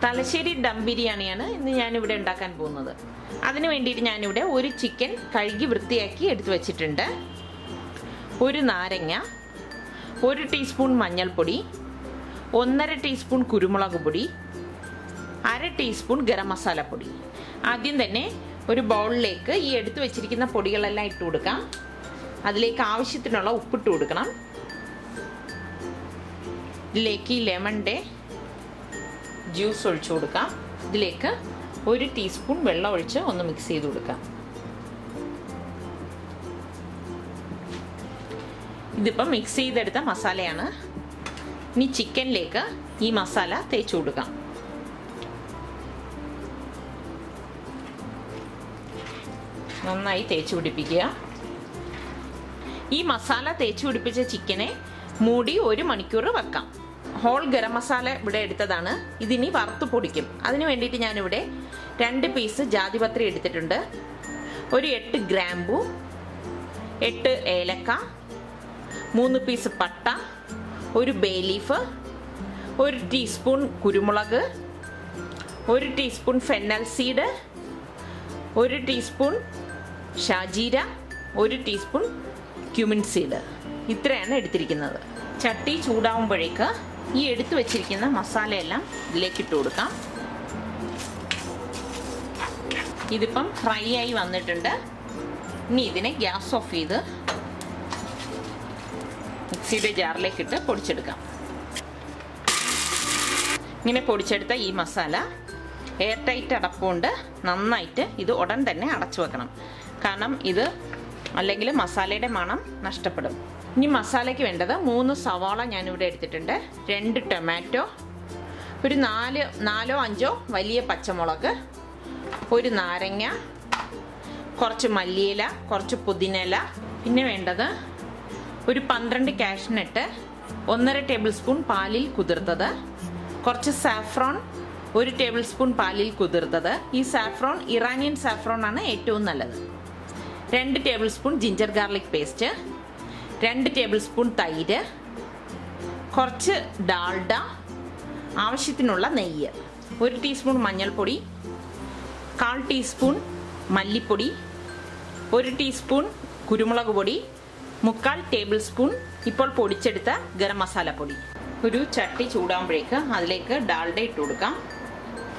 തലശ്ശേരി ദം ബിരിയാണിയാണ് ഇന്ന് ഞാനിവിടെ ഉണ്ടാക്കാൻ പോകുന്നത്. അതിനു വേണ്ടിയിട്ട് ഞാനിവിടെ ഒരു ചിക്കൻ കഴുകി വൃത്തിയാക്കി എടുത്തു വച്ചിട്ടുണ്ട്. ഒരു നാരങ്ങ, 1 ടീസ്പൂൺ മഞ്ഞൾപ്പൊടി, 1.5 ടീസ്പൂൺ കുരുമുളക് പൊടി, 1/2 ടീസ്പൂൺ ഗരം മസാല പൊടി. ആദ്യം തന്നെ ഒരു ബൗളിലേക്ക് ഈ എടുത്തു വെച്ചിരിക്കുന്ന പൊടികളെല്ലാം ഇട്ട് കൊടുക്കാം. അതിലേക്ക് ആവശ്യത്തിനുള്ള ഉപ്പിട്ട് കൊടുക്കണം. ഇതിലേക്ക് ലെമണിൻ്റെ ജ്യൂസ് ഒഴിച്ചു കൊടുക്കാം. ഇതിലേക്ക് 1 ടീസ്പൂൺ വെള്ളം ഒഴിച്ച് ഒന്ന് മിക്സ് ചെയ്ത് കൊടുക്കാം. ഇതിപ്പം മിക്സ് ചെയ്തെടുത്ത മസാലയാണ്. ഇനി ചിക്കനിലേക്ക് ഈ മസാല തേച്ച് കൊടുക്കാം. നന്നായി തേച്ച് പിടിപ്പിക്കുക. ഈ മസാല തേച്ച് പിടിപ്പിച്ച ചിക്കനെ മൂടി 1 മണിക്കൂർ വെക്കാം. ഹോൾ ഗരം മസാല ഇവിടെ എടുത്തതാണ്. ഇതിനി വറുത്ത് പൊടിക്കും. അതിന് വേണ്ടിയിട്ട് ഞാനിവിടെ 2 പീസ് ജാതിപത്രി എടുത്തിട്ടുണ്ട്. ഒരു 8 ഗ്രാമ്പു, 8 ഏലക്ക, 3 പീസ് പട്ട, 1 ബേ ലീഫ്, 1 ടീസ്പൂൺ കുരുമുളക്, 1 ടീസ്പൂൺ ഫെന്നൽ സീഡ്, 1 ടീസ്പൂൺ ഷാജീര, 1 ടീസ്പൂൺ ക്യുമിൻ സീഡ്. ഇത്രയാണ് എടുത്തിരിക്കുന്നത്. ചട്ടി ചൂടാവുമ്പോഴേക്ക് ഈ എടുത്തു വെച്ചിരിക്കുന്ന മസാലയെല്ലാം ഇതിലേക്ക് ഇട്ട് കൊടുക്കാം. ഇതിപ്പം ഫ്രൈ ആയി വന്നിട്ടുണ്ട്. ഇനി ഇതിനെ ഗ്യാസ് ഓഫ് ചെയ്ത് മിക്സിയുടെ ജാറിലേക്ക് ഇട്ട് പൊടിച്ചെടുക്കാം. ഇങ്ങനെ പൊടിച്ചെടുത്ത ഈ മസാല എയർ ടൈറ്റ് അടപ്പുകൊണ്ട് നന്നായിട്ട് ഇത് ഉടൻ തന്നെ അടച്ചു വെക്കണം. കാരണം ഇത് അല്ലെങ്കിൽ മസാലയുടെ മണം നഷ്ടപ്പെടും. ഇനി മസാലയ്ക്ക് വേണ്ടത് 3 സവാള ഞാനിവിടെ എടുത്തിട്ടുണ്ട്, 2 ടൊമാറ്റോ, ഒരു 4-5 വലിയ പച്ചമുളക്, 1 നാരങ്ങ, കുറച്ച് മല്ലിയില, കുറച്ച് പുതിനയില, പിന്നെ വേണ്ടത് ഒരു 12 കാഷ്നട്ട്, 1.5 ടേബിൾ സ്പൂൺ പാലിൽ കുതിർത്തത്, കുറച്ച് സാഫ്രോൺ 1 ടേബിൾ സ്പൂൺ പാലിൽ കുതിർത്തത്. ഈ സാഫ്രോൺ ഇറാനിയൻ സാഫ്രോൺ ആണ് ഏറ്റവും നല്ലത്. 2 table spoon ginger garlic paste, 2 table spoon തൈര്, കുറച്ച് ഡാൽഡ, ആവശ്യത്തിനുള്ള നെയ്യ്, 1 ടീസ്പൂൺ മഞ്ഞൾപ്പൊടി, 1/4 ടീസ്പൂൺ മല്ലിപ്പൊടി, 1 ടീസ്പൂൺ കുരുമുളക് പൊടി, 3/4 ടേബിൾ സ്പൂൺ ഇപ്പോൾ പൊടിച്ചെടുത്ത ഗരം മസാല പൊടി. ഒരു ചട്ടി ചൂടാകുമ്പോഴേക്ക് അതിലേക്ക് ഡാൽഡ ഇട്ട് കൊടുക്കാം.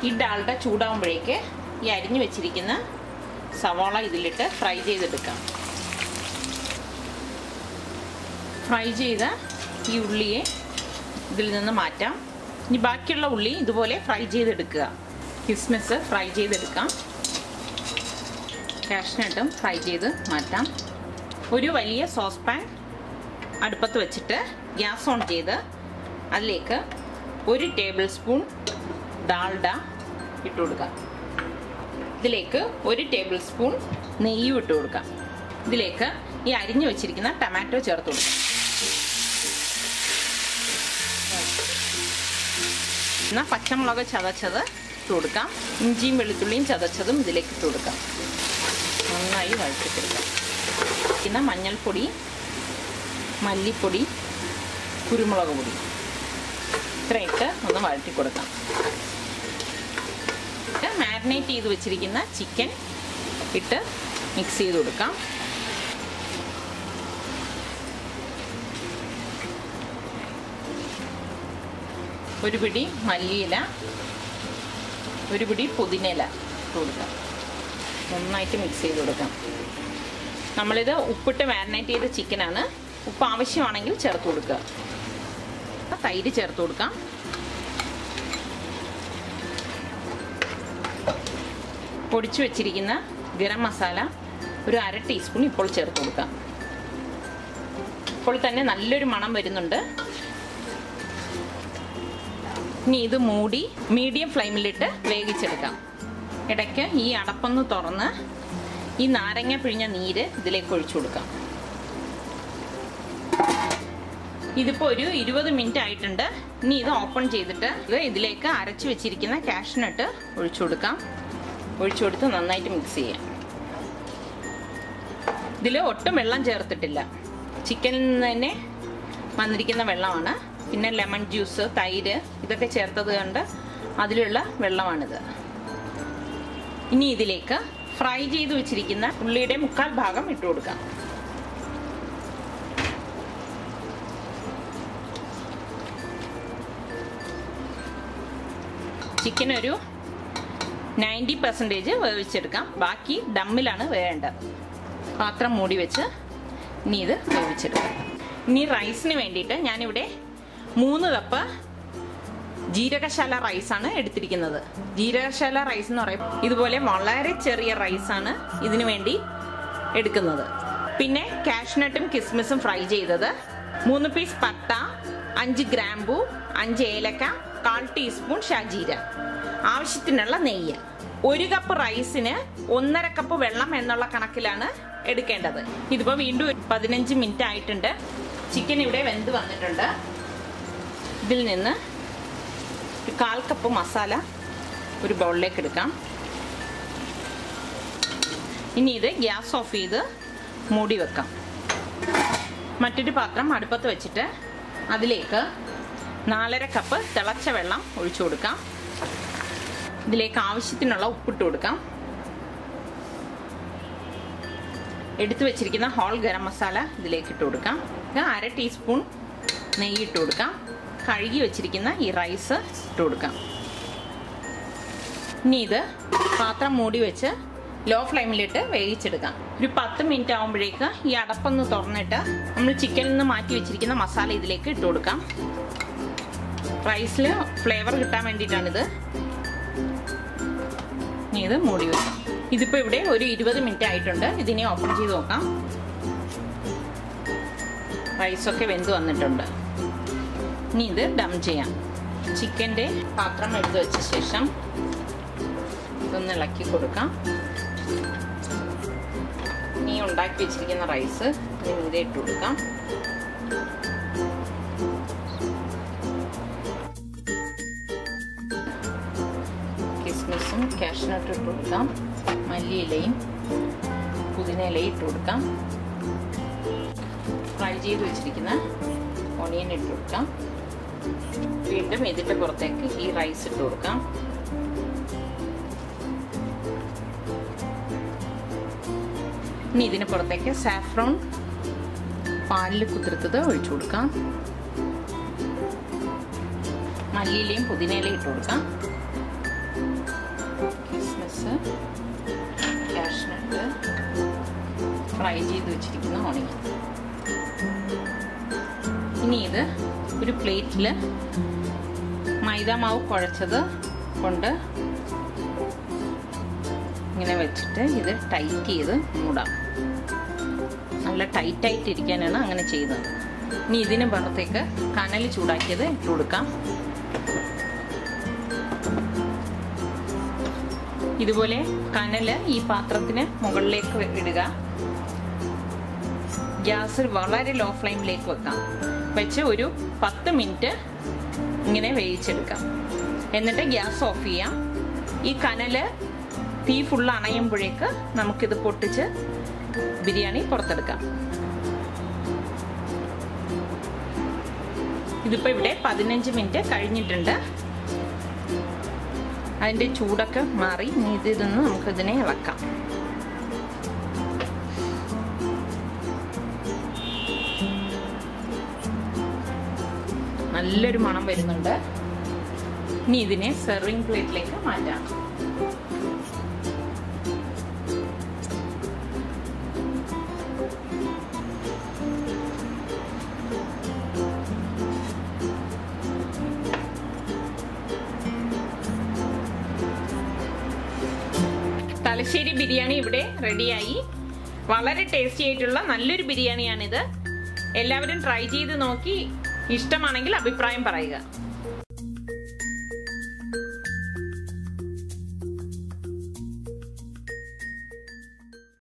ഈ ഡാൽഡ ചൂടാകുമ്പോഴേക്ക് ഈ അരിഞ്ഞു വെച്ചിരിക്കുന്ന സവാള ഇതിലിട്ട് ഫ്രൈ ചെയ്തെടുക്കാം. ഫ്രൈ ചെയ്ത ഈ ഉള്ളിയെ ഇതിൽ നിന്ന് മാറ്റാം. ഇനി ബാക്കിയുള്ള ഉള്ളി ഇതുപോലെ ഫ്രൈ ചെയ്തെടുക്കുക. കിസ്മിസ് ഫ്രൈ ചെയ്തെടുക്കാം. കാഷ്നട്ടും ഫ്രൈ ചെയ്ത് മാറ്റാം. ഒരു വലിയ സോസ് പാൻ അടുപ്പത്ത് വെച്ചിട്ട് ഗ്യാസ് ഓൺ ചെയ്ത് അതിലേക്ക് 1 ടേബിൾ സ്പൂൺ ഡാൽഡ ഇട്ട് കൊടുക്കാം. ഇതിലേക്ക് 1 ടേബിൾ സ്പൂൺ നെയ്യും ഇട്ട് കൊടുക്കാം. ഇതിലേക്ക് ഈ അരിഞ്ഞു വെച്ചിരിക്കുന്ന ടൊമാറ്റോ ചേർത്ത് കൊടുക്കാം. എന്നാൽ പച്ചമുളക് ചതച്ചത് ഇട്ട് കൊടുക്കാം. ഇഞ്ചിയും വെളുത്തുള്ളിയും ചതച്ചതും ഇതിലേക്ക് ഇട്ട് കൊടുക്കാം. നന്നായി വഴറ്റിയെടുക്കാം. പിന്നെ മഞ്ഞൾപ്പൊടി, മല്ലിപ്പൊടി, കുരുമുളക് പൊടി ഇത്രയിട്ട് ഒന്ന് വഴറ്റി കൊടുക്കാം. മാരിനേറ്റ് ചെയ്ത് വെച്ചിരിക്കുന്ന ചിക്കൻ ഇട്ട് മിക്സ് ചെയ്ത് കൊടുക്കാം. ഒരു പിടി മല്ലിയില, ഒരു പിടി പുതിനയില ഇട്ട് കൊടുക്കാം. നന്നായിട്ട് മിക്സ് ചെയ്ത് കൊടുക്കാം. നമ്മളിത് ഉപ്പിട്ട് മാരിനേറ്റ് ചെയ്ത ചിക്കനാണ്. ഉപ്പ് ആവശ്യമാണെങ്കിൽ ചേർത്ത് കൊടുക്കുക. തൈര് ചേർത്ത് കൊടുക്കാം. പൊടിച്ചു വെച്ചിരിക്കുന്ന ഗരം മസാല ഒരു 1/2 ടീസ്പൂൺ ഇപ്പോൾ ചേർത്ത് കൊടുക്കാം. ഇപ്പോൾ തന്നെ നല്ലൊരു മണം വരുന്നുണ്ട്. ഇനി ഇത് മൂടി മീഡിയം ഫ്ലെയിമിലിട്ട് വേവിച്ചെടുക്കാം. ഇടയ്ക്ക് ഈ അടപ്പൊന്ന് തുറന്ന് ഈ നാരങ്ങ പിഴിഞ്ഞ നീര് ഇതിലേക്ക് ഒഴിച്ചു കൊടുക്കാം. ഇതിപ്പോൾ ഒരു 20 മിനിറ്റ് ആയിട്ടുണ്ട്. ഇനി ഇത് ഓപ്പൺ ചെയ്തിട്ട് ഇതിലേക്ക് അരച്ചു വെച്ചിരിക്കുന്ന കാഷ്നട്ട് ഒഴിച്ചു കൊടുക്കാം. ഒഴിച്ചു കൊടുത്ത് നന്നായിട്ട് മിക്സ് ചെയ്യാം. ഇതിൽ ഒട്ടും വെള്ളം ചേർത്തിട്ടില്ല. ചിക്കനിൽ നിന്ന് തന്നെ വന്നിരിക്കുന്ന വെള്ളമാണ്. പിന്നെ ലെമൺ ജ്യൂസ്, തൈര് ഇതൊക്കെ ചേർത്തത് കൊണ്ട് അതിലുള്ള വെള്ളമാണിത്. ഇനി ഇതിലേക്ക് ഫ്രൈ ചെയ്ത് വെച്ചിരിക്കുന്ന ഉള്ളിയുടെ 1/4 ഭാഗം ഇട്ട് കൊടുക്കാം. ചിക്കൻ ഒരു 90% വേവിച്ചെടുക്കാം. ബാക്കി ദമ്മിലാണ് വേവേണ്ടത്. പാത്രം മൂടി വെച്ച് ഇനി ഇത് വേവിച്ചെടുക്കാം. ഇനി റൈസിന് വേണ്ടിയിട്ട് ഞാനിവിടെ 3 കപ്പ് ജീരകശാല റൈസാണ് എടുത്തിരിക്കുന്നത്. ജീരകശാല റൈസ് എന്ന് പറയുമ്പോൾ ഇതുപോലെ വളരെ ചെറിയ റൈസാണ് ഇതിനു വേണ്ടി എടുക്കുന്നത്. പിന്നെ കാഷ്നട്ടും കിസ്മിസും ഫ്രൈ ചെയ്തത്, 3 പീസ് പട്ട, 5 ഗ്രാമ്പൂ, 5 ഏലക്ക, 1/4 ടീസ്പൂൺ ഷാജീര, ആവശ്യത്തിനുള്ള നെയ്യ്. 1 കപ്പ് റൈസിന് 1.5 കപ്പ് വെള്ളം എന്നുള്ള കണക്കിലാണ് എടുക്കേണ്ടത്. ഇതിപ്പോൾ വീണ്ടും 15 മിനിറ്റ് ആയിട്ടുണ്ട്. ചിക്കൻ ഇവിടെ വെന്ത് വന്നിട്ടുണ്ട്. ഇതിൽ നിന്ന് 1/4 കപ്പ് മസാല ഒരു ബൗളിലേക്ക് എടുക്കാം. ഇനി ഇത് ഗ്യാസ് ഓഫ് ചെയ്ത് മൂടി വെക്കാം. മറ്റൊരു പാത്രം അടുപ്പത്ത് വെച്ചിട്ട് അതിലേക്ക് 4.5 കപ്പ് തിളച്ച വെള്ളം ഒഴിച്ചു കൊടുക്കാം. ഇതിലേക്ക് ആവശ്യത്തിനുള്ള ഉപ്പിട്ട് കൊടുക്കാം. എടുത്തു വെച്ചിരിക്കുന്ന ഹോൾ ഗരം മസാല ഇതിലേക്ക് ഇട്ട് കൊടുക്കാം. 1/2 ടീസ്പൂൺ നെയ്യ് ഇട്ട് കൊടുക്കാം. കഴുകി വെച്ചിരിക്കുന്ന ഈ റൈസ് ഇട്ട് കൊടുക്കാം. ഇനി ഇത് പാത്രം മൂടി വെച്ച് ലോ ഫ്ലെയിമിലിട്ട് വേവിച്ചെടുക്കാം. ഒരു 10 മിനിറ്റ് ആകുമ്പോഴേക്ക് ഈ അടപ്പൊന്ന് തുറന്നിട്ട് നമ്മൾ ചിക്കനിൽ നിന്ന് മാറ്റി വെച്ചിരിക്കുന്ന മസാല ഇതിലേക്ക് ഇട്ട് കൊടുക്കാം. റൈസിൽ ഫ്ലേവർ കിട്ടാൻ വേണ്ടിയിട്ടാണിത്. ഇനി ഇത് മൂടി വെക്കാം. ഇതിപ്പോൾ ഇവിടെ ഒരു 20 മിനിറ്റ് ആയിട്ടുണ്ട്. ഇതിനെ ഓപ്പൺ ചെയ്ത് നോക്കാം. റൈസൊക്കെ വെന്ത് വന്നിട്ടുണ്ട്. ഇനി ഇത് ഡം ചെയ്യാം. ചിക്കൻ്റെ പാത്രം എടുത്ത് വെച്ച ശേഷം ഇതൊന്ന് ഇളക്കി കൊടുക്കാം. ഇനി ഉണ്ടാക്കി വെച്ചിരിക്കുന്ന റൈസ് ഇതിൽ ഇട്ട് കൊടുക്കാം. കിസ്മിസും കാഷ്നട്ടും ഇട്ട് കൊടുക്കാം. മല്ലിയിലയും പുതിനയിലയും ഇട്ട് കൊടുക്കാം. ഫ്രൈ ചെയ്ത് വെച്ചിരിക്കുന്ന ഓണിയൻ ഇട്ട് കൊടുക്കാം. വീണ്ടും ഇതിൻ്റെ പുറത്തേക്ക് ഈ റൈസ് ഇട്ട് കൊടുക്കാം. ഇനി ഇതിന് പുറത്തേക്ക് സാഫ്രോൺ പാലിൽ കുതിർത്തത് ഒഴിച്ചു കൊടുക്കാം. മല്ലിയിലയും പുതിനയിലയും ഇട്ട് കൊടുക്കാം. കിസ്മിസ്, കാഷ്നട്ട്, ഫ്രൈ ചെയ്ത് വെച്ചിരിക്കുന്ന ഓണിയൻ. ഇനി ഇത് ഒരു പ്ലേറ്റിൽ മൈദാമാവ് കുഴച്ചത് കൊണ്ട് ഇങ്ങനെ വെച്ചിട്ട് ഇത് ടൈറ്റ് ചെയ്ത് മൂടാം. നല്ല ടൈറ്റായിട്ട് ഇരിക്കാനാണ് അങ്ങനെ ചെയ്യുന്നത്. ഇനി ഇതിന് പുറത്തേക്ക് കനൽ ചൂടാക്കിയത് ഇട്ട് കൊടുക്കാം. ഇതുപോലെ കനൽ ഈ പാത്രത്തിന് മുകളിലേക്ക് ഇടുക. ഗ്യാസ് വളരെ ലോ ഫ്ലെയിമിലേക്ക് വെക്കാം. വെച്ച് ഒരു 10 മിനിറ്റ് ഇങ്ങനെ വേവിച്ചെടുക്കാം. എന്നിട്ട് ഗ്യാസ് ഓഫ് ചെയ്യാം. ഈ കനൽ തീ ഫുൾ അണയുമ്പോഴേക്ക് നമുക്കിത് പൊട്ടിച്ച് ബിരിയാണി പുറത്തെടുക്കാം. ഇതിപ്പോൾ ഇവിടെ 15 മിനിറ്റ് കഴിഞ്ഞിട്ടുണ്ട്. അതിൻ്റെ ചൂടൊക്കെ മാറി. ഇനി ഇതൊന്ന് നമുക്കിതിനെ ഇളക്കാം. നല്ലൊരു മണം വരുന്നുണ്ട്. ഇനി ഇതിനെ സെർവിങ് പ്ലേറ്റിലേക്ക് മാറ്റാം. തലശ്ശേരി ബിരിയാണി ഇവിടെ റെഡിയായി. വളരെ ടേസ്റ്റി ആയിട്ടുള്ള നല്ലൊരു ബിരിയാണിയാണിത്. എല്ലാവരും ട്രൈ ചെയ്ത് നോക്കി ഇഷ്ടമാണെങ്കിൽ അഭിപ്രായം പറയുക.